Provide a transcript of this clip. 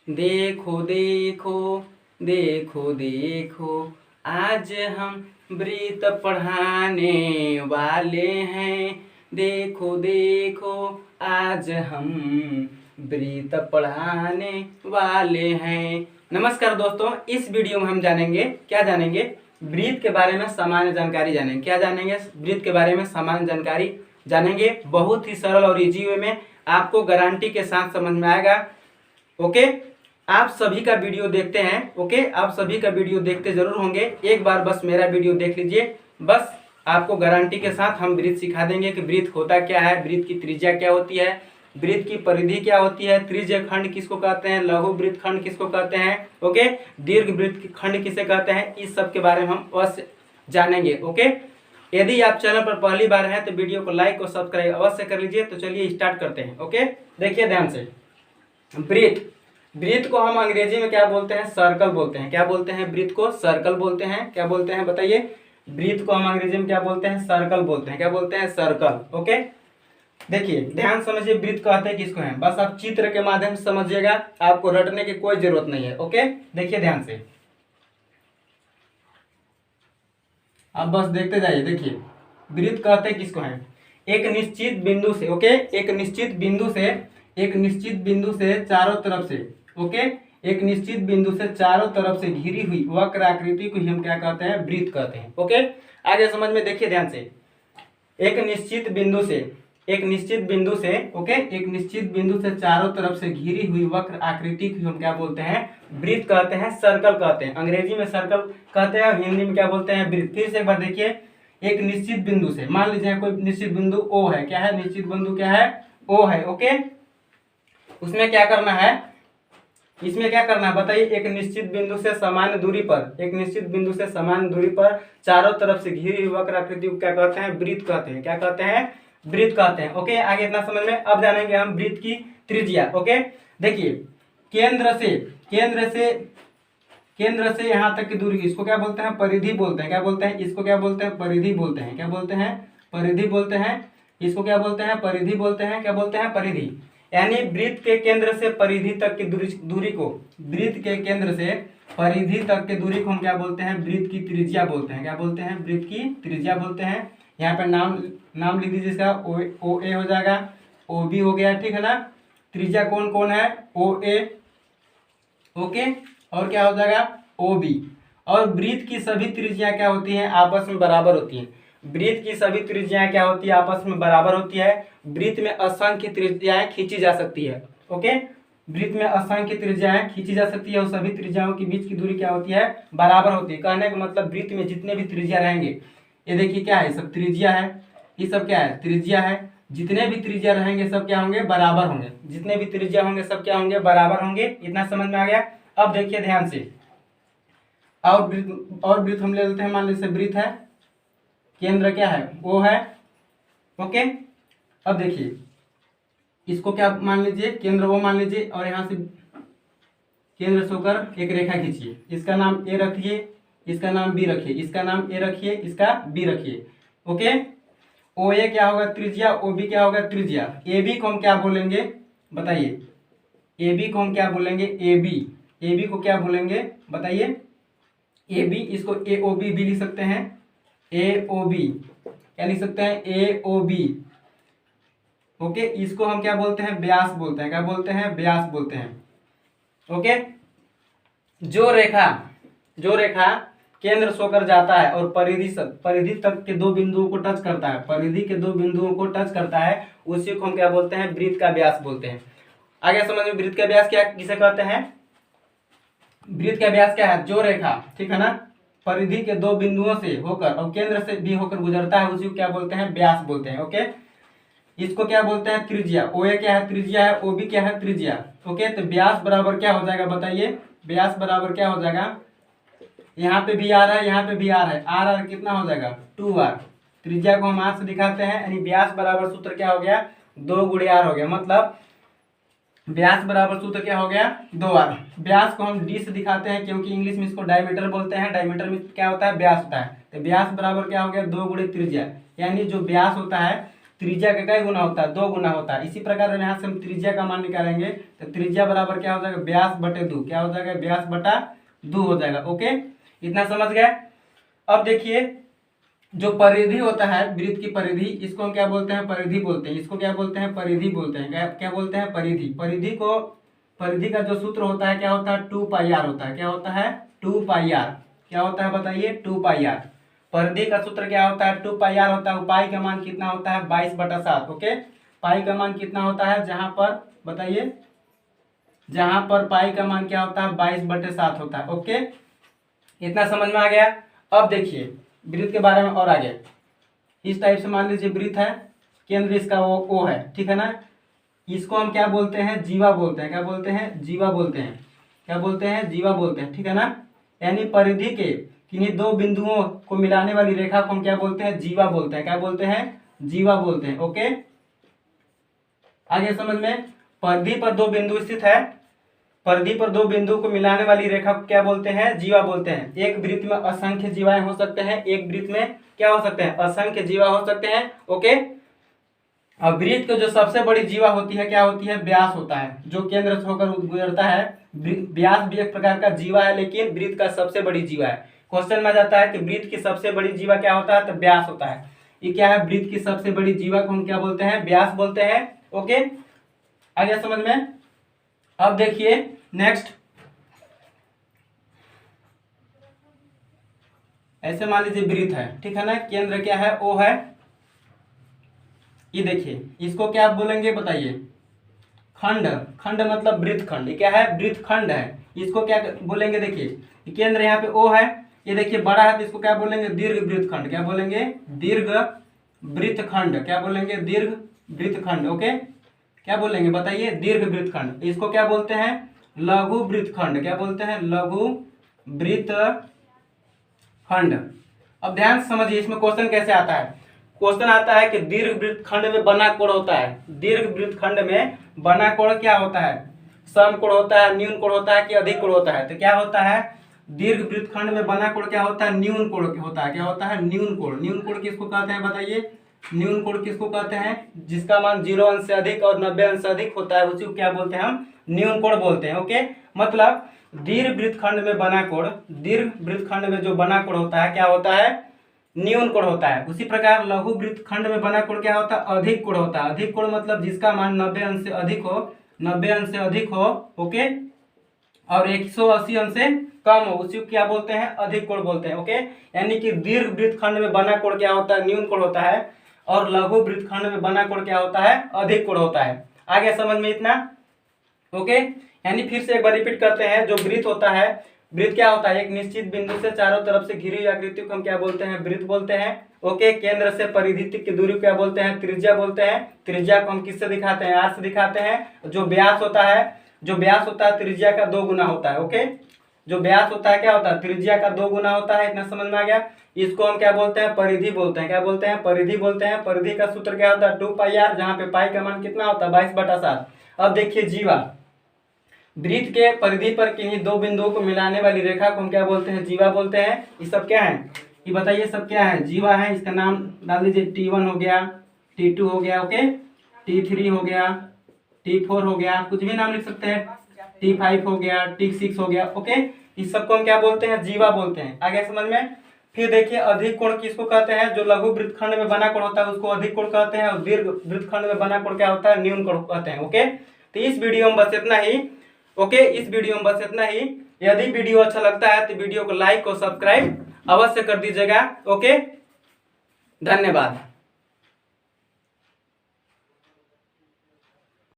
देखो देखो देखो देखो, आज हम वृत्त पढ़ाने वाले हैं। देखो देखो, आज हम वृत्त पढ़ाने वाले हैं। नमस्कार दोस्तों, इस वीडियो में हम जानेंगे, क्या जानेंगे, वृत्त के बारे में सामान्य जानकारी जानेंगे। क्या जानेंगे? वृत्त के बारे में सामान्य जानकारी जानेंगे। बहुत ही सरल और इजी वे में, आपको गारंटी के साथ समझ में आएगा। ओके, आप सभी का वीडियो देखते हैं। ओके, आप सभी का वीडियो देखते जरूर होंगे। एक बार बस मेरा वीडियो देख लीजिए, बस आपको गारंटी के साथ हम वृत्त सिखा देंगे कि वृत्त होता क्या है, वृत्त की त्रिज्या क्या होती है, वृत्त की परिधि क्या होती है, त्रिज्य खंड किसको कहते हैं, लघु वृत्त खंड किसको कहते हैं, ओके, दीर्घ वृत्त खंड किसे कहते हैं, इस सब के बारे में हम अवश्य जानेंगे। ओके, यदि आप चैनल पर पहली बार हैं तो वीडियो को लाइक और सब्सक्राइब अवश्य कर लीजिए। तो चलिए स्टार्ट करते हैं। ओके, देखिए ध्यान से, वृत्त, वृत्त को हम अंग्रेजी में क्या बोलते हैं? सर्कल बोलते हैं। क्या बोलते हैं? वृत्त को सर्कल बोलते हैं। क्या बोलते हैं बताइए? वृत्त को हम अंग्रेजी में क्या बोलते हैं? सर्कल बोलते हैं। क्या बोलते हैं? सर्कल। ओके, देखिए ध्यान समझिए, वृत्त कहते हैं किसको है, बस आप चित्र के माध्यम से समझिएगा, आपको रटने की कोई जरूरत नहीं है। ओके, देखिए ध्यान से, आप बस देखते जाइए। देखिए, वृत्त कहते हैं किसको है? एक निश्चित बिंदु से, ओके, एक निश्चित बिंदु से चारों तरफ से, ओके, एक निश्चित बिंदु से चारों तरफ से घिरी हुई वक्र आकृति को हम क्या कहते हैं? वृत्त कहते हैं। ओके, आगे समझ में देखिए ध्यान से, एक निश्चित बिंदु से ओके, एक निश्चित बिंदु से चारों तरफ से घिरी हुई वक्र आकृति को हम क्या बोलते हैं? वृत्त कहते हैं, सर्कल कहते हैं। अंग्रेजी में सर्कल कहते हैं, हिंदी में क्या बोलते हैं? वृत्त। फिर से एक बार देखिए, एक निश्चित बिंदु से, मान लीजिए कोई निश्चित बिंदु ओ है। क्या है? निश्चित बिंदु क्या है? ओ है। ओके, उसमें क्या करना है, इसमें क्या करना है बताइए? एक निश्चित बिंदु से समान दूरी पर, एक निश्चित बिंदु से समान दूरी पर चारों तरफ से घिरी हुई वक्र आकृति को क्या कहते हैं? वृत्त कहते हैं। क्या कहते हैं? वृत्त कहते हैं। ओके, आगे इतना समझ में। अब जानेंगे हम वृत्त की त्रिज्या। ओके, देखिए, केंद्र से यहाँ तक की दूरी, इसको क्या बोलते हैं? परिधि बोलते हैं। क्या बोलते हैं? इसको क्या बोलते हैं? परिधि बोलते हैं। क्या बोलते हैं? परिधि बोलते हैं। इसको क्या बोलते हैं? परिधि बोलते हैं। क्या बोलते हैं? परिधि। यानी वृत्त के केंद्र से परिधि तक की दूरी को, वृत्त के केंद्र से परिधि तक की दूरी को हम क्या बोलते हैं? वृत्त की त्रिज्या बोलते हैं। क्या बोलते हैं? वृत्त की त्रिज्या बोलते हैं। यहाँ पे नाम लिख दीजिए, इसका ओ ए हो जाएगा, ओ बी हो गया, ठीक है ना। त्रिज्या कौन कौन है? ओ ए, ओके, और क्या हो जाएगा? O B. और वृत्त की सभी त्रिज्याएं क्या होती हैं? आपस में बराबर होती हैं। वृत्त की सभी त्रिज्याएं क्या होती है? आपस में बराबर होती है। वृत्त में असंख्य त्रिज्याएं खींची जा सकती है। ओके, वृत्त में असंख्य त्रिज्याएं खींची जा सकती है और सभी त्रिज्याओं के बीच की दूरी क्या होती है? बराबर होती है। कहने का मतलब वृत्त में जितने भी त्रिज्या रहेंगे, ये देखिए क्या है, सब त्रिज्या है, ये सब क्या है? त्रिज्या है। जितने भी त्रिज्या रहेंगे सब क्या होंगे? बराबर होंगे। जितने भी त्रिज्या होंगे सब क्या होंगे? बराबर होंगे। इतना समझ में आ गया। अब देखिए ध्यान से, और वृत्त हम ले लेते हैं, मान लीजिए वृत्त है, केंद्र क्या है? वो है। ओके, अब देखिए, इसको क्या मान लीजिए? केंद्र वो मान लीजिए, और यहाँ से केंद्र से होकर एक रेखा खींचिए। इसका नाम ए रखिए, इसका नाम बी रखिए, इसका नाम ए रखिए, इसका बी रखिए। ओके, ओ ए क्या होगा? त्रिज्या। ओ बी क्या होगा? त्रिज्या। ए बी को हम क्या बोलेंगे बताइए? ए बी को हम क्या बोलेंगे? A B. ए बी को क्या बोलेंगे बताइए? ए बी, इसको ए ओ बी भी लिख सकते हैं। ए ओ बी क्या लिख सकते हैं? ए ओ बी। ओके, इसको हम क्या बोलते हैं? व्यास बोलते हैं। क्या बोलते हैं? व्यास बोलते हैं। ओके, जो रेखा केंद्र से होकर जाता है और परिधि तक के दो बिंदुओं को टच करता है, परिधि के दो बिंदुओं को टच करता है, उसी को हम क्या बोलते हैं? वृत्त का व्यास बोलते हैं। आगे समझ में, वृत्त का व्यास क्या किसे कहते हैं? वृत्त का व्यास क्या है? जो रेखा, ठीक है ना, परिधि के दो बिंदुओं से होकर और केंद्र से भी होकर गुजरता है, उसी को क्या बोलते हैं? व्यास बोलते हैं। ओके, इसको क्या बोलते हैं? त्रिज्या। ओ ए क्या है? त्रिज्या है। ओ बी क्या है? त्रिज्या। ओके, तो व्यास बराबर क्या हो जाएगा बताइए? व्यास बराबर क्या हो जाएगा? यहाँ पे भी आर है, यहाँ पे भी आर है, आर आर कितना हो जाएगा? 2r। त्रिज्या को हम आर से दिखाते हैं, यानी व्यास बराबर सूत्र क्या हो गया? 2 गुणे आर हो गया। मतलब व्यास बराबर सूत्र क्या हो गया? 2r। व्यास को हम डी से दिखाते हैं, क्योंकि इंग्लिश में इसको डायमीटर बोलते हैं। डायमीटर में क्या होता है? व्यास होता है। तो व्यास बराबर क्या हो गया? 2 गुणे त्रिज्या। यानी जो व्यास होता है त्रिज्या का क्या गुना होता है, 2 गुना होता है। इसी प्रकार यहाँ से हम त्रिज्या का मान निकालेंगे तो त्रिज्या बराबर क्या हो जाएगा, व्यास बटे 2, क्या हो जाएगा, व्यास बटा 2 हो जाएगा। ओके, इतना समझ गए। अब देखिए जो परिधि होता है, वृत्त की परिधि, इसको हम क्या बोलते हैं, परिधि बोलते हैं। इसको क्या बोलते हैं, परिधि बोलते हैं। क्या बोलते हैं, परिधि। परिधि का जो सूत्र होता है क्या होता है, 2 पाई आर होता है। क्या होता है, 2 पाई आर। क्या होता है बताइए, 2 पाई आर। परिधि का सूत्र क्या होता है, 2 पाई आर होता है। पाई का मान कितना होता है, 22/7। ओके, पाई का मान कितना होता है, जहां पर बताइए, जहां पर पाई का मान क्या होता है, 22/7 होता है। ओके, इतना समझ में आ गया। अब देखिए वृत्त के बारे में और आगे, इस टाइप से मान लीजिए वृत्त है, केंद्र इसका ओ है, ठीक है ना। इसको हम क्या बोलते हैं, जीवा बोलते हैं। क्या बोलते हैं, जीवा बोलते हैं। क्या बोलते हैं, जीवा बोलते हैं, ठीक है ना। यानी परिधि के किन्हीं 2 बिंदुओं को मिलाने वाली रेखा को हम क्या बोलते हैं, जीवा बोलते हैं। क्या बोलते हैं, जीवा बोलते हैं। ओके, आगे समझ में, परिधि पर 2 बिंदु स्थित है, परिधि पर 2 बिंदु को मिलाने वाली रेखा को क्या बोलते हैं, जीवा बोलते हैं। एक वृत्त में असंख्य जीवाएं हो सकते हैं, एक वृत्त में क्या हो सकते हैं, असंख्य जीवा हो सकते हैं। ओके, अब वृत्त की जो सबसे बड़ी जीवा होती है क्या होती है, व्यास होता है, जो केंद्र से होकर गुजरता है। व्यास भी एक प्रकार का जीवा है, लेकिन वृत्त का सबसे बड़ी जीवा है। क्वेश्चन में आ जाता है कि वृत्त की सबसे बड़ी जीवा क्या होता है, तो व्यास होता है। ये क्या है, वृत्त की सबसे बड़ी जीवा को हम क्या बोलते हैं, व्यास बोलते हैं। ओके, आगे समझ में। अब देखिए नेक्स्ट, ऐसे मान लीजिए वृत्त है, ठीक है ना, केंद्र क्या है, ओ है। ये देखिए इसको क्या आप बोलेंगे बताइए, खंड। खंड मतलब वृत्त खंड। ये क्या है, वृत्त खंड है। इसको क्या बोलेंगे, देखिए केंद्र यहाँ पे ओ है, ये देखिए बड़ा है तो इसको क्या बोलेंगे, दीर्घ वृत्त खंड। क्या बोलेंगे, दीर्घ वृत्त खंड। क्या बोलेंगे, दीर्घ वृत्त खंड। ओके, क्या बोलेंगे बताइए, दीर्घ वृत्त खंड। इसको क्या बोलते हैं, लघु वृत्त खंड। क्या बोलते हैं, लघु वृत्त खंड। अब ध्यान से समझिए इसमें क्वेश्चन कैसे आता है। क्वेश्चन आता है कि दीर्घ वृत्त खंड में बना कोण होता है। दीर्घ वृत्त खंड में बना कोण क्या होता है, सम कोण होता है, न्यून कोण होता है कि अधिक कोण होता है। तो क्या होता है, दीर्घ वृत्त खंड में बना कोण क्या होता है, न्यून कोण होता है। क्या होता है, न्यून कोण। न्यून कोण किसको कहते हैं बताइए, न्यून कोण किसको कहते हैं, जिसका मान 0 अंश से अधिक और 90 अंश से अधिक होता है, उसी को क्या बोलते हैं, हम न्यून कोण बोलते हैं। ओके, मतलब दीर्घ वृत्त खंड में बना कोण, दीर्घ वृत्त खंड में जो बना कोण होता है क्या होता है, न्यून कोण होता है। उसी प्रकार लघु वृत्त खंड में बना कोण क्या होता है, अधिक कोण होता है। अधिक कोण मतलब जिसका मान 90 अंश से अधिक हो, 90 अंश से अधिक हो। ओके, और 180 अंश से कम हो, उसी को क्या बोलते हैं, अधिक कोण बोलते हैं। ओके, यानी कि दीर्घ वृत्त खंड में बना कोण क्या होता है, न्यून कोण होता है, और लघु वृत्त खंड में बना कोण क्या होता है, अधिक कोण होता है। आ गया समझ में इतना। ओके, यानी फिर से एक बार रिपीट करते हैं, जो वृत्त होता है, वृत्त क्या होता है, एक निश्चित बिंदु से चारों तरफ से घिरी हुई आकृति को हम क्या बोलते हैं, वृत्त बोलते हैं। ओके, केंद्र से परिधि तक की दूरी को क्या बोलते हैं, त्रिज्या बोलते हैं। त्रिज्या को हम किससे दिखाते हैं, आर से दिखाते हैं। जो व्यास होता है, जो व्यास होता है त्रिज्या का 2 गुना होता है। ओके, जो व्यास होता है क्या होता है, त्रिज्या का 2 गुना होता है। इतना समझ में आ गया। इसको हम क्या बोलते हैं, परिधि बोलते हैं। क्या बोलते हैं, परिधि बोलते हैं। परिधि का सूत्र क्या होता है, 2 पाई आर, जहाँ पे पाई का मान कितना होता है, 22/7। अब देखिए जीवा, वृत्त के परिधि पर किन्हीं 2 बिंदुओं को मिलाने वाली रेखा को हम क्या बोलते हैं, जीवा बोलते हैं। ये सब क्या है, ये बताइए सब क्या है, जीवा है। इसका नाम डाल दीजिए, T1 हो गया, T2 हो गया, ओके, T3 हो गया, T4 हो गया, कुछ भी नाम लिख सकते हैं, T5 हो गया, T6 हो गया। ओके, इस सबको हम क्या बोलते हैं, जीवा बोलते हैं। आगे समझ में। फिर देखिए अधिक कोण किसको कहते हैं, जो लघु वृत्त खंड में बना कोण होता है उसको अधिक कोण कहते हैं, और दीर्घ वृत्त खंड में बना कोण क्या होता है, न्यून कोण कहते हैं। ओके, तो इस वीडियो में बस इतना ही। ओके, इस वीडियो में बस इतना ही। यदि वीडियो अच्छा लगता है तो वीडियो को लाइक और सब्सक्राइब अवश्य कर दीजिएगा। ओके, धन्यवाद।